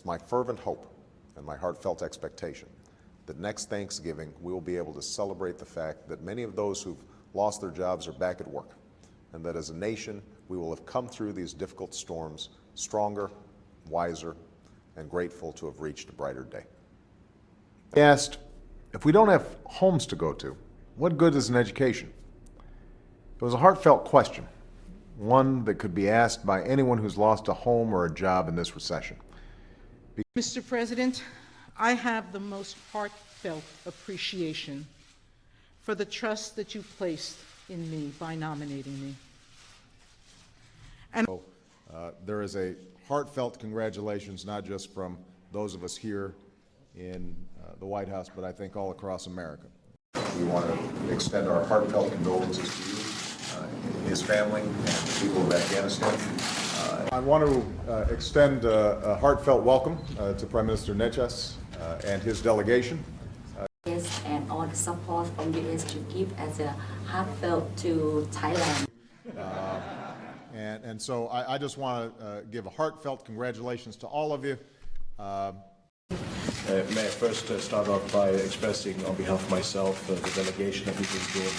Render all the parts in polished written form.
It's my fervent hope and my heartfelt expectation that next Thanksgiving we will be able to celebrate the fact that many of those who've lost their jobs are back at work, and that as a nation we will have come through these difficult storms stronger, wiser, and grateful to have reached a brighter day. He asked, if we don't have homes to go to, what good is an education? It was a heartfelt question, one that could be asked by anyone who's lost a home or a job in this recession. Mr. President, I have the most heartfelt appreciation for the trust that you placed in me by nominating me. And there is a heartfelt congratulations, not just from those of us here in the White House, but I think all across America. We want to extend our heartfelt condolences to you, his family, and the people of Afghanistan. I want to extend a heartfelt welcome to Prime Minister Neches and his delegation. Yes, and all the support from the US to give as a heartfelt to Thailand. And so I just want to give a heartfelt congratulations to all of you. May I first start off by expressing on behalf of myself, the delegation of people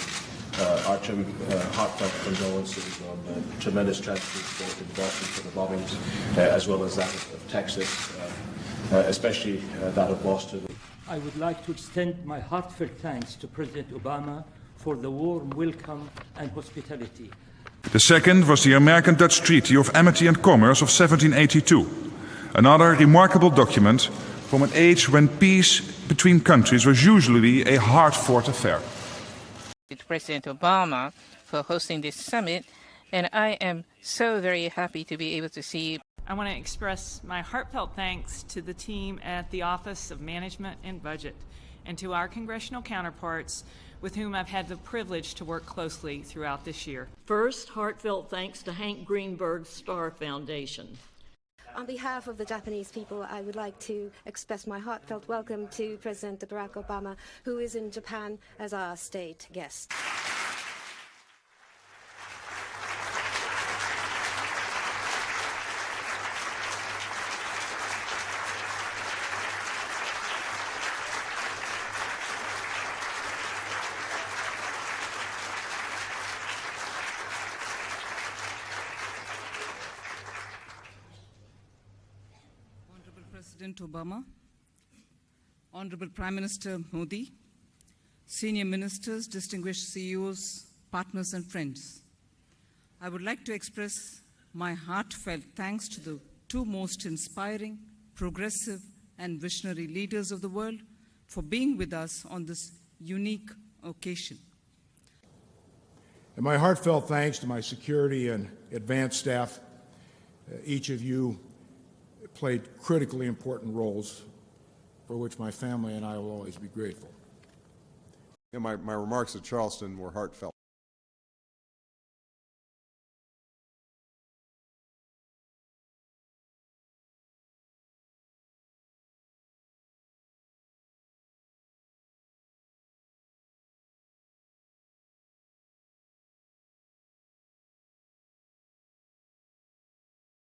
our heartfelt condolences on the tremendous tragedy both in Boston for the bombings, as well as that of Texas, especially that of Boston. I would like to extend my heartfelt thanks to President Obama for the warm welcome and hospitality. The second was the American-Dutch Treaty of Amity and Commerce of 1782, another remarkable document from an age when peace between countries was usually a hard-fought affair. President Obama for hosting this summit, and I am so very happy to be able to see. I want to express my heartfelt thanks to the team at the Office of Management and Budget and to our congressional counterparts with whom I've had the privilege to work closely throughout this year. First, heartfelt thanks to Hank Greenberg's Star Foundation. On behalf of the Japanese people, I would like to express my heartfelt welcome to President Barack Obama, who is in Japan as our state guest. President Obama, Honorable Prime Minister Modi, senior ministers, distinguished CEOs, partners and friends, I would like to express my heartfelt thanks to the two most inspiring, progressive and visionary leaders of the world for being with us on this unique occasion. And my heartfelt thanks to my security and advanced staff. Each of you played critically important roles for which my family and I will always be grateful. My remarks at Charleston were heartfelt.